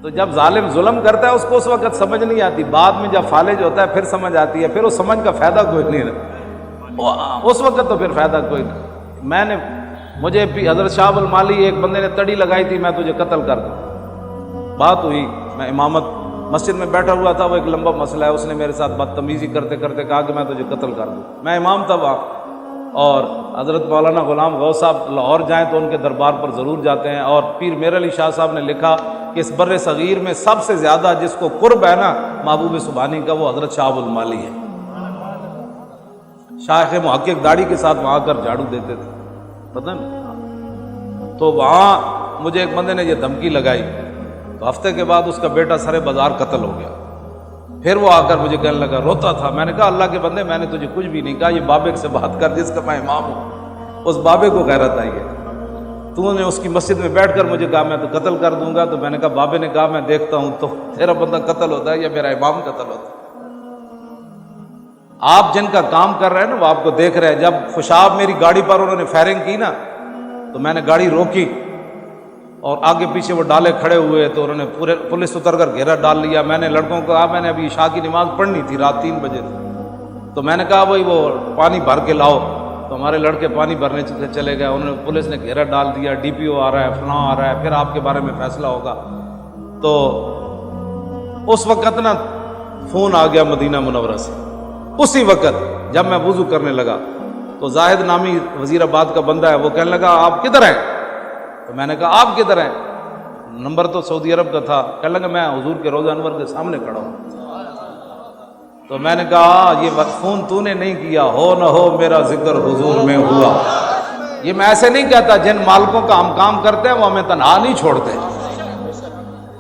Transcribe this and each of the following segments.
تو جب ظالم ظلم کرتا ہے اس کو اس وقت سمجھ نہیں آتی، بعد میں جب فالج ہوتا ہے پھر سمجھ آتی ہے، پھر اس سمجھ کا فائدہ کوئی نہیں رہا، اس وقت تو پھر فائدہ کوئی نہیں۔ مجھے حضرت شاہ المالی ایک بندے نے تڑی لگائی تھی، میں تجھے قتل کر دوں، بات ہوئی، میں امامت مسجد میں بیٹھا ہوا تھا، وہ ایک لمبا مسئلہ ہے، اس نے میرے ساتھ بدتمیزی کرتے کرتے کہا کہ میں تجھے قتل کر دوں، میں امام تھا وہاں، اور حضرت مولانا غلام غوث صاحب لاہور جائیں تو ان کے دربار پر ضرور جاتے ہیں، اور پیر میر علی شاہ صاحب نے لکھا کہ اس بر صغیر میں سب سے زیادہ جس کو قرب ہے نا محبوب سبحانی کا، وہ حضرت شاہ المالی ہے۔ شیخ محقق داڑھی کے ساتھ وہاں کر جھاڑو دیتے تھے، پتہ نہیں۔ تو وہاں مجھے ایک بندے نے یہ دھمکی لگائی، تو ہفتے کے بعد اس کا بیٹا سرے بازار قتل ہو گیا۔ پھر وہ آ کر مجھے کہنے لگا، روتا تھا، میں نے کہا اللہ کے بندے میں نے تجھے کچھ بھی نہیں کہا، یہ بابے سے بات کر جس کا میں امام ہوں، اس بابے کو غیرت آئی ہے، تو نے اس کی مسجد میں بیٹھ کر مجھے کہا میں تو قتل کر دوں گا، تو میں نے کہا بابے نے کہا میں دیکھتا ہوں تو تیرا بندہ قتل ہوتا ہے یا میرا امام قتل ہوتا ہے۔ آپ جن کا کام کر رہے ہیں نا وہ آپ کو دیکھ رہے ہیں۔ جب خوشاب میری گاڑی پر انہوں نے فائرنگ کی نا تو میں نے گاڑی روکی، اور آگے پیچھے وہ ڈالے کھڑے ہوئے، تو انہوں نے پورے پولیس اتر کر گھیرا ڈال لیا۔ میں نے لڑکوں کو کہا، میں نے ابھی عشاء کی نماز پڑھنی تھی، رات 3 بجے تھی، تو میں نے کہا بھائی وہ پانی بھر کے لاؤ، تو ہمارے لڑکے پانی بھرنے چلے گئے، انہوں نے پولیس نے گھیرا ڈال دیا، ڈی پی او آ رہا ہے، فلاں آ رہا ہے، پھر آپ کے بارے میں فیصلہ ہوگا۔ تو اس وقت نا فون آ گیا مدینہ منورہ سے، اسی وقت جب میں وضو کرنے لگا تو زاہد نامی وزیر آباد کا بندہ ہے، وہ کہنے لگا آپ کدھر ہیں؟ تو میں نے کہا آپ کدھر ہیں؟ نمبر تو سعودی عرب کا تھا، کہنے لگا میں حضور کے روضہ انور کے سامنے کھڑا ہوں۔ تو میں نے کہا یہ فون تو نے نہیں کیا، ہو نہ ہو میرا ذکر حضور میں ہوا۔ یہ میں ایسے نہیں کہتا، جن مالکوں کا ہم کام کرتے ہیں وہ ہمیں تنہا نہیں چھوڑتے۔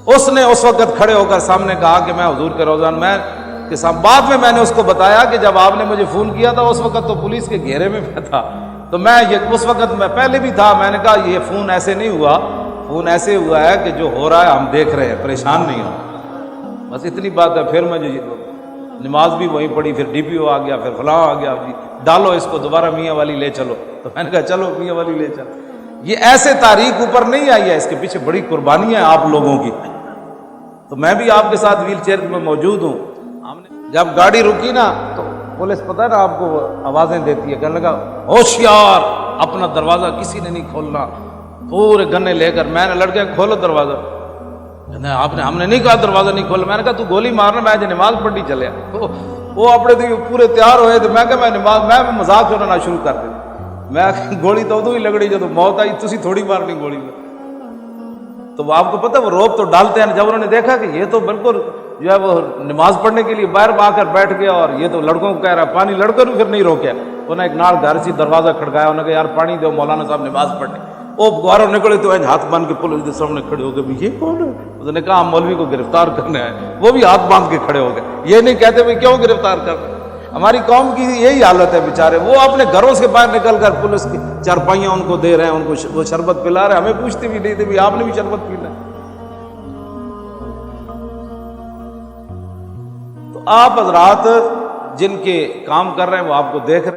اس نے اس وقت کھڑے ہو کر سامنے کہا کہ میں حضور کے روضہ میں کے ساتھ، بعد میں نے اس کو بتایا کہ جب آپ نے مجھے فون کیا تھا اس وقت تو پولیس کے گھیرے میں تھا، تو میں اس وقت میں پہلے بھی تھا، میں نے کہا یہ فون ایسے نہیں ہوا، فون ایسے ہوا ہے کہ جو ہو رہا ہے ہم دیکھ رہے ہیں، پریشان نہیں ہو، بس اتنی بات ہے۔ پھر میں نماز بھی وہیں پڑھی، پھر ڈی پی او آ گیا، پھر فلاں آ گیا، جی ڈالو اس کو دوبارہ میاں والی لے چلو، تو میں نے کہا چلو میاں والی لے چلو۔ یہ ایسے تاریخ اوپر نہیں آئی ہے، اس کے پیچھے بڑی قربانی ہے آپ لوگوں کی۔ تو میں بھی آپ کے ساتھ ویل چیئر میں موجود ہوں۔ جب گاڑی رکی نا تو پولیس پتہ ہے نا آپ کو آوازیں دیتی ہے، کہنے لگا ہوشیار، اپنا دروازہ کسی نے نہیں کھولنا، پورے گنے لے کر، میں نے لڑکے کھولو دروازہ، آپ نے ہم نے نہیں کہا دروازہ نہیں کھولا، میں نے کہا تو گولی مارنا، میں نماز پڑھنی چلے۔ وہ اپنے پورے تیار ہوئے تو میں کہا میں نماز، میں مذاق کرنا شروع کر دیا، میں گولی تو ادو ہی لگڑی جب موت آئی، تسی تھوڑی مارنی گولی میں۔ تو وہ آپ کو پتہ وہ روب تو ڈالتے ہیں، جب انہوں نے دیکھا کہ یہ تو بالکل جو ہے وہ نماز پڑھنے کے لیے باہر آ کر بیٹھ گیا، اور یہ تو لڑکوں کو کہہ رہا ہے پانی، لڑکوں نے پھر نہیں روکیا، انہوں نے ایک نال گھر سے دروازہ کھڑکایا، انہوں نے کہا یار پانی دو، مولانا صاحب نماز پڑھنے۔ وہ گواروں نکلے تو ہاتھ باندھ کے پولیس کے سامنے کھڑے ہو گئے، یہ کون ہے؟ اس نے کہا ہم مولوی کو گرفتار کرنا ہے، وہ بھی ہاتھ باندھ کے کھڑے ہو گئے، یہ نہیں کہتے بھائی کیوں گرفتار کرنا۔ ہماری قوم کی یہی حالت ہے بیچارے، وہ اپنے گھروں سے باہر نکل کر پولیس کی چارپائیاں ان کو دے رہے ہیں، ان کو وہ شربت پلا رہے ہیں، ہمیں پوچھتے بھی نہیں تھے بھی آپ نے بھی شربت پینا ہے۔ تو آپ حضرات جن کے کام کر رہے ہیں وہ آپ کو دیکھ رہے ہیں۔